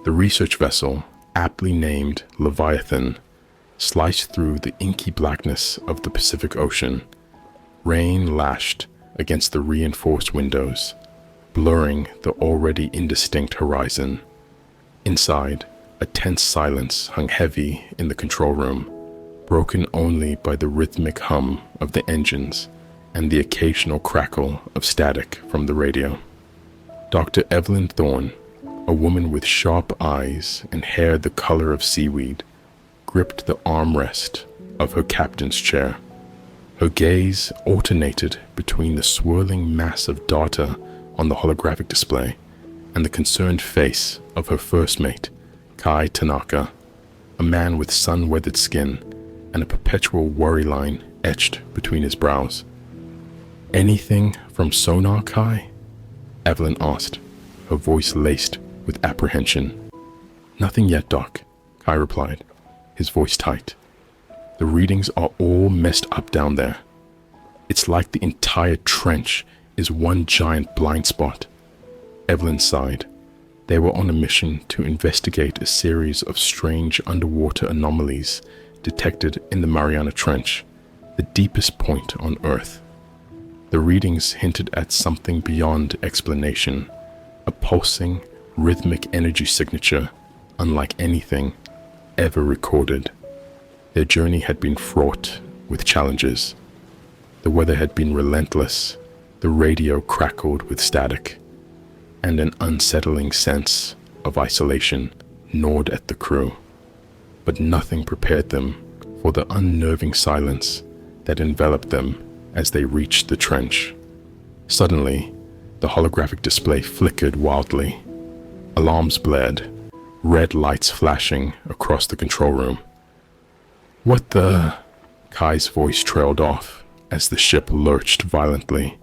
The research vessel, aptly named Leviathan, sliced through the inky blackness of the Pacific Ocean. Rain lashed against the reinforced windows, blurring the already indistinct horizon. Inside, a tense silence hung heavy in the control room, broken only by the rhythmic hum of the engines and the occasional crackle of static from the radio. Dr. Evelyn Thorne, a woman with sharp eyes and hair the color of seaweed, gripped the armrest of her captain's chair. Her gaze alternated between the swirling mass of data on the holographic display and the concerned face of her first mate, Kai Tanaka, a man with sun-weathered skin and a perpetual worry line etched between his brows. "Anything from sonar, Kai?" Evelyn asked, her voice laced with apprehension. "Nothing yet, Doc," Kai replied, his voice tight. "The readings are all messed up down there. It's like the entire trench is one giant blind spot." Evelyn sighed. They were on a mission to investigate a series of strange underwater anomalies detected in the Mariana Trench, the deepest point on Earth. The readings hinted at something beyond explanation, a pulsing, rhythmic energy signature unlike anything ever recorded. Their journey had been fraught with challenges. The weather had been relentless, the radio crackled with static, and an unsettling sense of isolation gnawed at the crew. But nothing prepared them for the unnerving silence that enveloped them as they reached the trench. Suddenly, the holographic display flickered wildly. Alarms blared, red lights flashing across the control room. "What the?" Kai's voice trailed off as the ship lurched violently,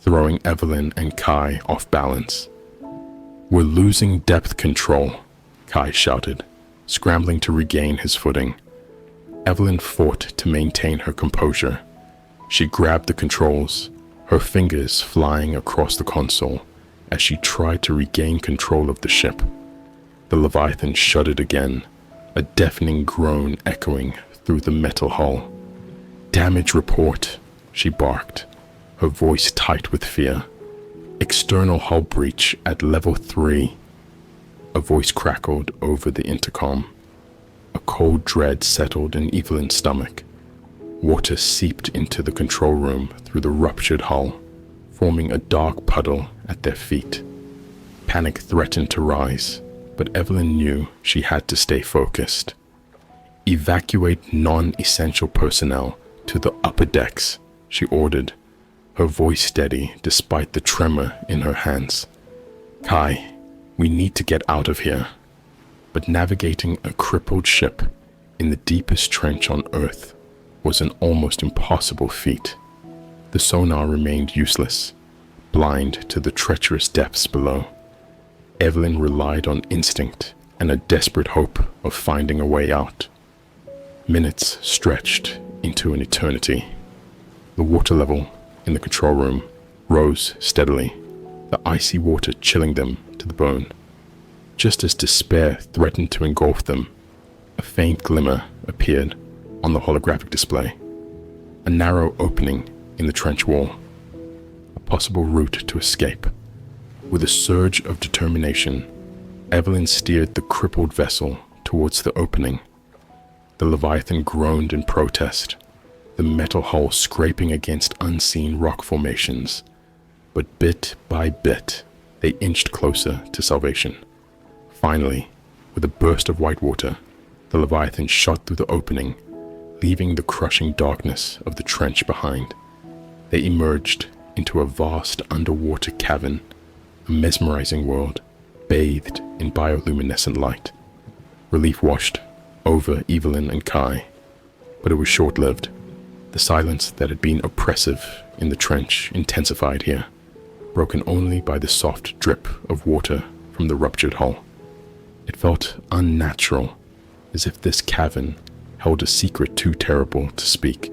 throwing Evelyn and Kai off balance. "We're losing depth control," Kai shouted, scrambling to regain his footing. Evelyn fought to maintain her composure. She grabbed the controls, her fingers flying across the console as she tried to regain control of the ship. The Leviathan shuddered again, a deafening groan echoing through the metal hull. "Damage report," she barked, her voice tight with fear. "External hull breach at level 3. A voice crackled over the intercom. A cold dread settled in Evelyn's stomach. Water seeped into the control room through the ruptured hull, forming a dark puddle at their feet. Panic threatened to rise, but Evelyn knew she had to stay focused. "Evacuate non-essential personnel to the upper decks," she ordered, her voice steady despite the tremor in her hands. "Kai, we need to get out of here." But navigating a crippled ship in the deepest trench on Earth was an almost impossible feat. The sonar remained useless, blind to the treacherous depths below. Evelyn relied on instinct and a desperate hope of finding a way out. Minutes stretched into an eternity. The water level in the control room rose steadily, the icy water chilling them to the bone. Just as despair threatened to engulf them, a faint glimmer appeared on the holographic display. A narrow opening in the trench wall, a possible route to escape. With a surge of determination, Evelyn steered the crippled vessel towards the opening. The Leviathan groaned in protest, the metal hull scraping against unseen rock formations. But bit by bit, they inched closer to salvation. Finally, with a burst of white water, the Leviathan shot through the opening, leaving the crushing darkness of the trench behind. They emerged into a vast underwater cavern, a mesmerizing world, bathed in bioluminescent light. Relief washed over Evelyn and Kai, but it was short-lived. The silence that had been oppressive in the trench intensified here, broken only by the soft drip of water from the ruptured hull. It felt unnatural, as if this cavern held a secret too terrible to speak.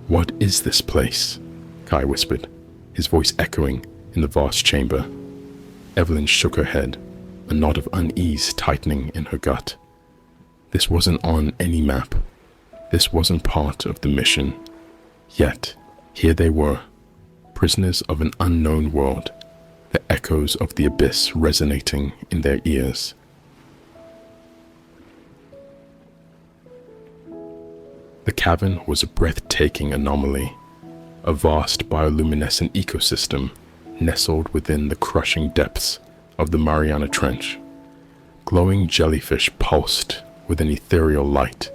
"What is this place?" Kai whispered, his voice echoing in the vast chamber. Evelyn shook her head. a knot of unease tightening in her gut. This wasn't on any map. This wasn't part of the mission. Yet, here they were, prisoners of an unknown world, the echoes of the abyss resonating in their ears. The cavern was a breathtaking anomaly, a vast bioluminescent ecosystem nestled within the crushing depths of the Mariana Trench. Glowing jellyfish pulsed with an ethereal light,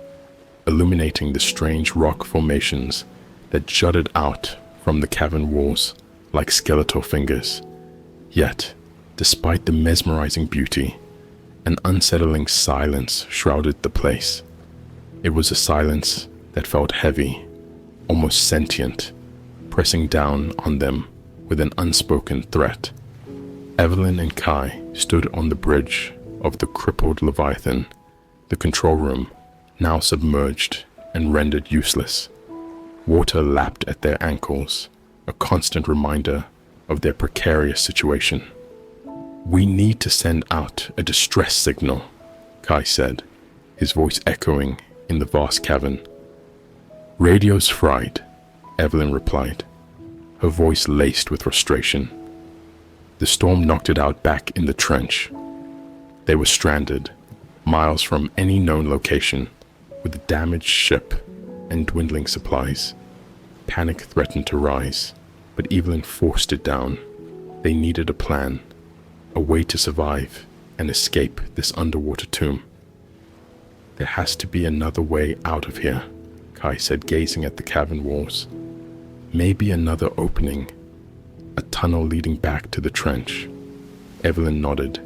illuminating the strange rock formations that jutted out from the cavern walls like skeletal fingers. Yet, despite the mesmerizing beauty, an unsettling silence shrouded the place. It was a silence that felt heavy, almost sentient, pressing down on them with an unspoken threat. Evelyn and Kai stood on the bridge of the crippled Leviathan, the control room now submerged and rendered useless. Water lapped at their ankles, a constant reminder of their precarious situation. "We need to send out a distress signal," Kai said, his voice echoing in the vast cavern. "Radio's fried," Evelyn replied, her voice laced with frustration. The storm knocked it out back in the trench. They were stranded, miles from any known location, with a damaged ship and dwindling supplies. Panic threatened to rise, but Evelyn forced it down. They needed a plan, a way to survive and escape this underwater tomb. "There has to be another way out of here," Kai said, gazing at the cavern walls. "Maybe another opening, a tunnel leading back to the trench." Evelyn nodded.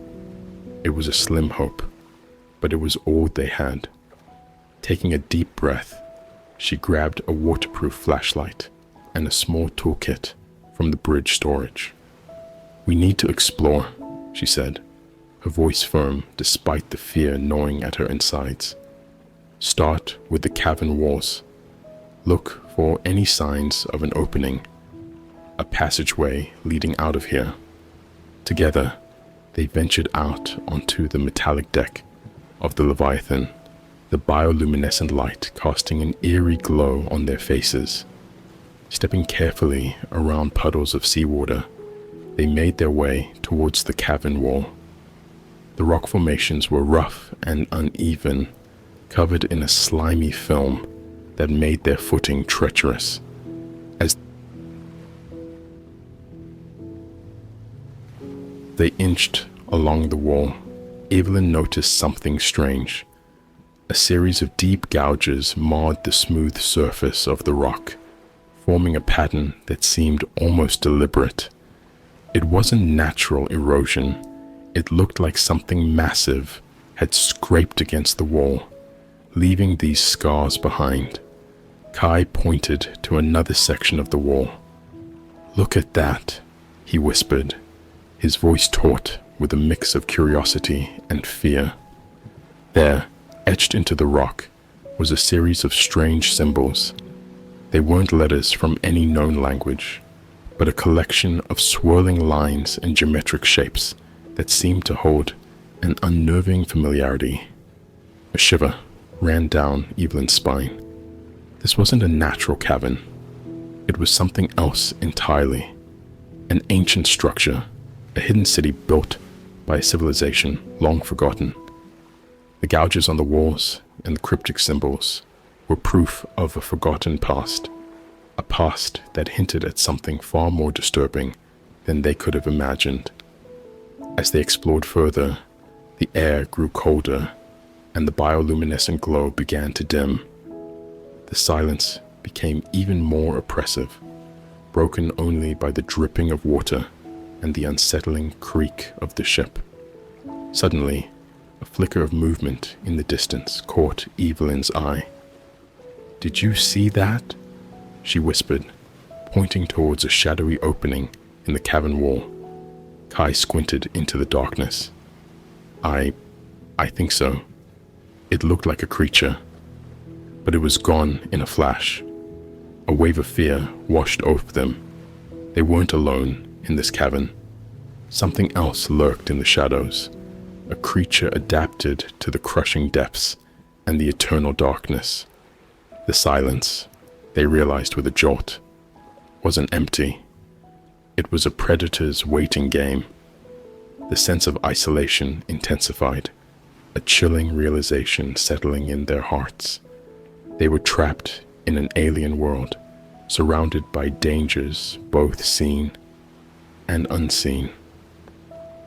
It was a slim hope, but it was all they had. Taking a deep breath, she grabbed a waterproof flashlight and a small toolkit from the bridge storage. "We need to explore," she said, her voice firm despite the fear gnawing at her insides. "Start with the cavern walls. Look for any signs of an opening, a passageway leading out of here." Together, they ventured out onto the metallic deck of the Leviathan, the bioluminescent light casting an eerie glow on their faces. Stepping carefully around puddles of seawater, they made their way towards the cavern wall. The rock formations were rough and uneven, covered in a slimy film that made their footing treacherous. As they inched along the wall, Evelyn noticed something strange. A series of deep gouges marred the smooth surface of the rock, forming a pattern that seemed almost deliberate. It wasn't natural erosion. It looked like something massive had scraped against the wall, leaving these scars behind. Kai pointed to another section of the wall. "Look at that," he whispered, his voice taut with a mix of curiosity and fear. There, etched into the rock, was a series of strange symbols. They weren't letters from any known language, but a collection of swirling lines and geometric shapes that seemed to hold an unnerving familiarity. A shiver ran down Evelyn's spine. This wasn't a natural cavern. It was something else entirely. An ancient structure, a hidden city built by a civilization long forgotten. The gouges on the walls and the cryptic symbols were proof of a forgotten past, a past that hinted at something far more disturbing than they could have imagined. As they explored further, the air grew colder and the bioluminescent glow began to dim. The silence became even more oppressive, broken only by the dripping of water and the unsettling creak of the ship. Suddenly, a flicker of movement in the distance caught Evelyn's eye. "Did you see that?" she whispered, pointing towards a shadowy opening in the cavern wall. Kai squinted into the darkness. I think so. It looked like a creature, but it was gone in a flash. A wave of fear washed over them. They weren't alone in this cavern. Something else lurked in the shadows, a creature adapted to the crushing depths and the eternal darkness. The silence, they realized with a jolt, wasn't empty. It was a predator's waiting game. The sense of isolation intensified, a chilling realization settling in their hearts. They were trapped in an alien world, surrounded by dangers both seen and unseen.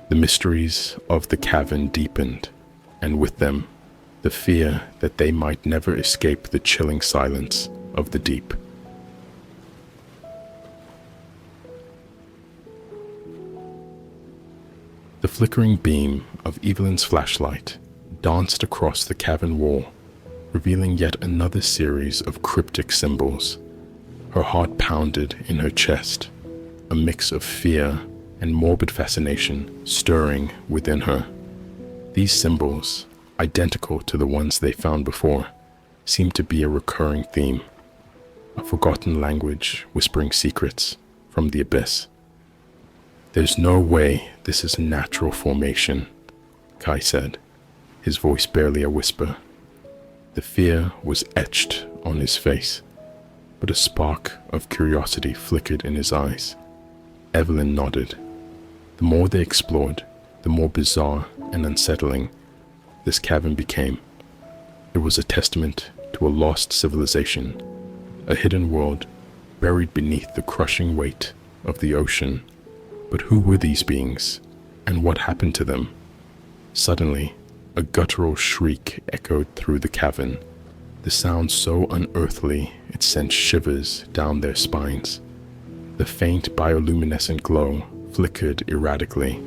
The mysteries of the cavern deepened, and with them, the fear that they might never escape the chilling silence of the deep. The flickering beam of Evelyn's flashlight danced across the cavern wall, revealing yet another series of cryptic symbols. Her heart pounded in her chest, a mix of fear and morbid fascination stirring within her. These symbols, identical to the ones they found before, seemed to be a recurring theme, a forgotten language whispering secrets from the abyss. "There's no way this is a natural formation," Kai said, his voice barely a whisper. The fear was etched on his face, but a spark of curiosity flickered in his eyes. Evelyn nodded. The more they explored, the more bizarre and unsettling this cavern became. It was a testament to a lost civilization, a hidden world buried beneath the crushing weight of the ocean. But who were these beings, and what happened to them? Suddenly, a guttural shriek echoed through the cavern, the sound so unearthly it sent shivers down their spines. The faint bioluminescent glow flickered erratically,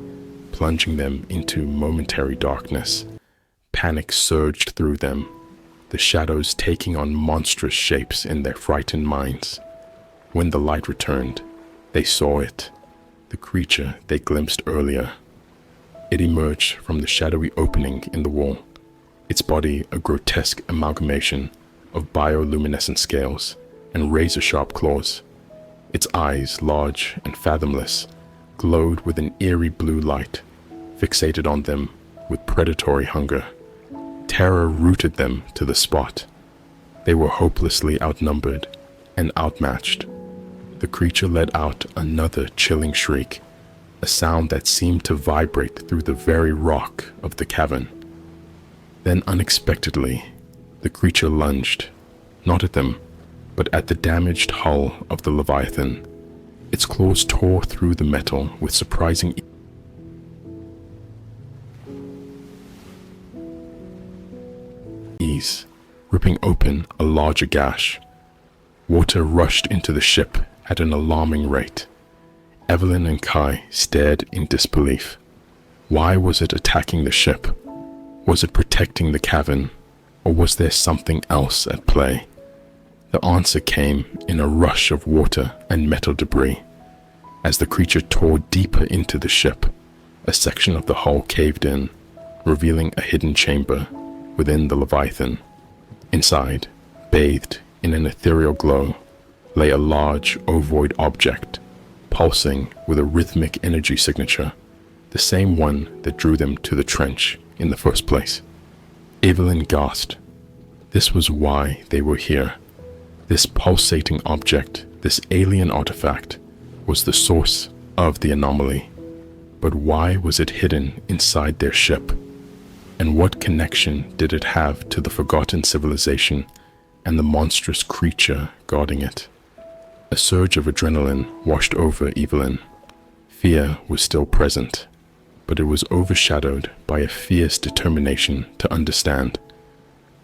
plunging them into momentary darkness. Panic surged through them, the shadows taking on monstrous shapes in their frightened minds. When the light returned, they saw it. The creature they glimpsed earlier. It emerged from the shadowy opening in the wall, its body a grotesque amalgamation of bioluminescent scales and razor-sharp claws. Its eyes, large and fathomless, glowed with an eerie blue light, fixated on them with predatory hunger. Terror rooted them to the spot. They were hopelessly outnumbered and outmatched. The creature let out another chilling shriek, a sound that seemed to vibrate through the very rock of the cavern. Then unexpectedly, the creature lunged, not at them, but at the damaged hull of the Leviathan. Its claws tore through the metal with surprising ease, ripping open a larger gash. Water rushed into the ship at an alarming rate. Evelyn and Kai stared in disbelief. Why was it attacking the ship? Was it protecting the cavern, or was there something else at play? The answer came in a rush of water and metal debris. As the creature tore deeper into the ship, a section of the hull caved in, revealing a hidden chamber within the Leviathan. Inside, bathed in an ethereal glow, lay a large ovoid object, pulsing with a rhythmic energy signature, the same one that drew them to the trench in the first place. Evelyn gasped. This was why they were here. This pulsating object, this alien artifact, was the source of the anomaly. But why was it hidden inside their ship? And what connection did it have to the forgotten civilization and the monstrous creature guarding it? A surge of adrenaline washed over Evelyn. Fear was still present, but it was overshadowed by a fierce determination to understand.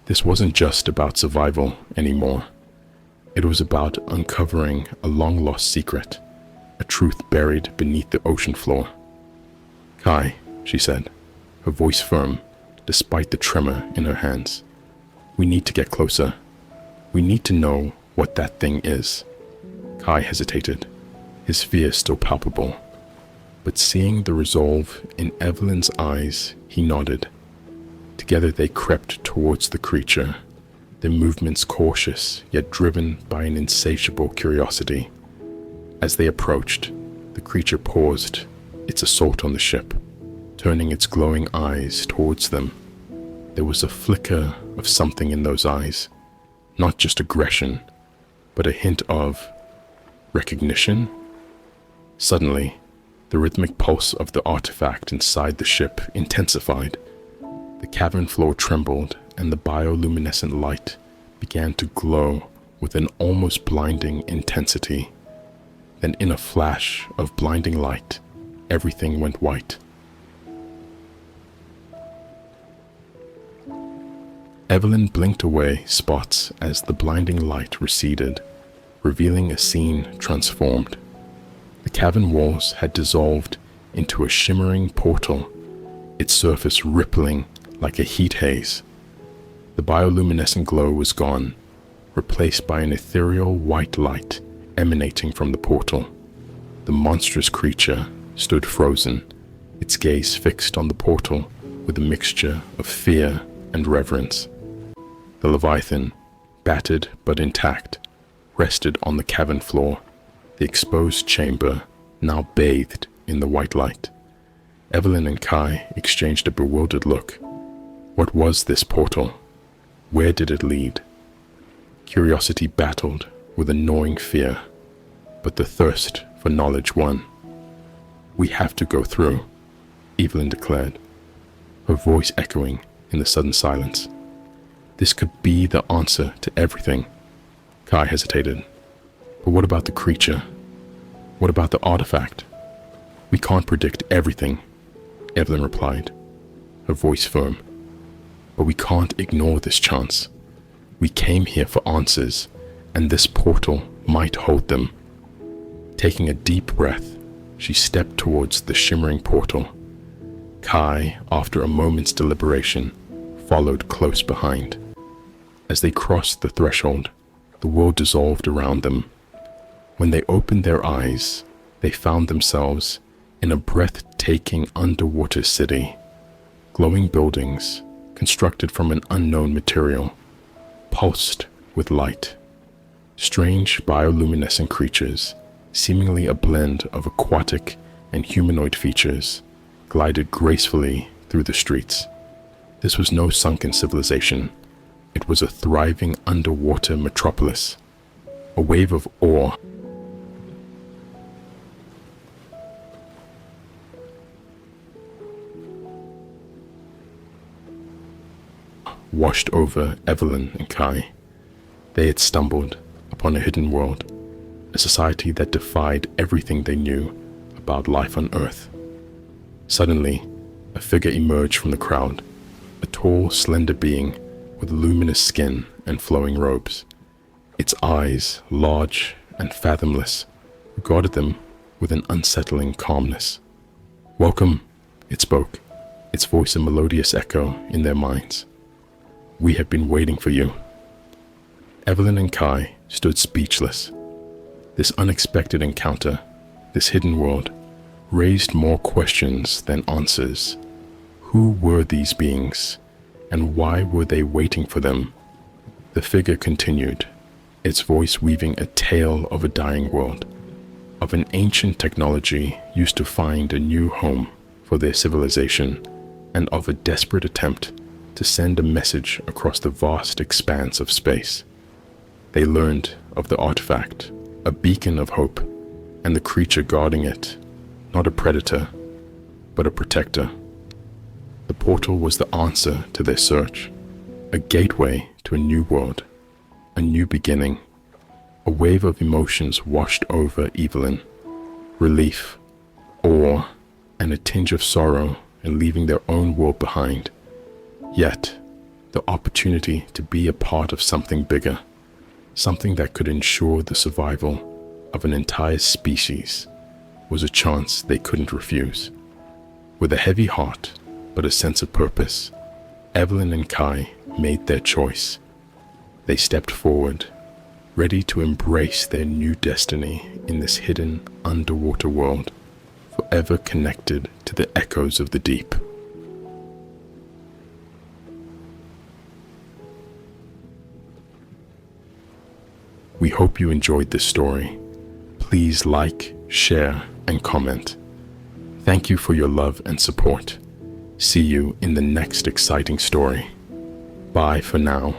This wasn't just about survival anymore. It was about uncovering a long-lost secret, a truth buried beneath the ocean floor. "Kai," she said, her voice firm, despite the tremor in her hands. "We need to get closer. We need to know what that thing is." Kai hesitated, his fear still palpable. But seeing the resolve in Evelyn's eyes, he nodded. Together they crept towards the creature, their movements cautious yet driven by an insatiable curiosity. As they approached, the creature paused its assault on the ship. turning its glowing eyes towards them. There was a flicker of something in those eyes, not just aggression, but a hint of recognition. Suddenly, the rhythmic pulse of the artifact inside the ship intensified. The cavern floor trembled, and the bioluminescent light began to glow with an almost blinding intensity. Then, in a flash of blinding light, everything went white. Evelyn blinked away spots as the blinding light receded, revealing a scene transformed. The cavern walls had dissolved into a shimmering portal, its surface rippling like a heat haze. The bioluminescent glow was gone, replaced by an ethereal white light emanating from the portal. The monstrous creature stood frozen, its gaze fixed on the portal with a mixture of fear and reverence. The Leviathan, battered but intact, rested on the cavern floor, the exposed chamber now bathed in the white light. Evelyn and Kai exchanged a bewildered look. What was this portal? Where did it lead? Curiosity battled with a gnawing fear, but the thirst for knowledge won. "We have to go through," Evelyn declared, her voice echoing in the sudden silence. "This could be the answer to everything." Kai hesitated. "But what about the creature? What about the artifact?" "We can't predict everything," Evelyn replied, her voice firm. "But we can't ignore this chance. We came here for answers, and this portal might hold them." Taking a deep breath, she stepped towards the shimmering portal. Kai, after a moment's deliberation, followed close behind. As they crossed the threshold, the world dissolved around them. When they opened their eyes, they found themselves in a breathtaking underwater city. Glowing buildings, constructed from an unknown material, pulsed with light. Strange bioluminescent creatures, seemingly a blend of aquatic and humanoid features, glided gracefully through the streets. This was no sunken civilization. It was a thriving underwater metropolis. A wave of awe washed over Evelyn and Kai. They had stumbled upon a hidden world, a society that defied everything they knew about life on Earth. Suddenly, a figure emerged from the crowd, a tall, slender being with luminous skin and flowing robes. Its eyes, large and fathomless, regarded them with an unsettling calmness. "Welcome," it spoke, its voice a melodious echo in their minds. "We have been waiting for you." Evelyn and Kai stood speechless. This unexpected encounter, this hidden world, raised more questions than answers. Who were these beings, and why were they waiting for them? The figure continued, its voice weaving a tale of a dying world, of an ancient technology used to find a new home for their civilization, and of a desperate attempt to send a message across the vast expanse of space. They learned of the artifact, a beacon of hope, and the creature guarding it, not a predator, but a protector. The portal was the answer to their search, a gateway to a new world, a new beginning. A wave of emotions washed over Evelyn, relief, awe, and a tinge of sorrow in leaving their own world behind. Yet, the opportunity to be a part of something bigger, something that could ensure the survival of an entire species, was a chance they couldn't refuse. With a heavy heart, but a sense of purpose, Evelyn and Kai made their choice. They stepped forward, ready to embrace their new destiny in this hidden underwater world, forever connected to the echoes of the deep. We hope you enjoyed this story. Please like, share, and comment. Thank you for your love and support. See you in the next exciting story. Bye for now.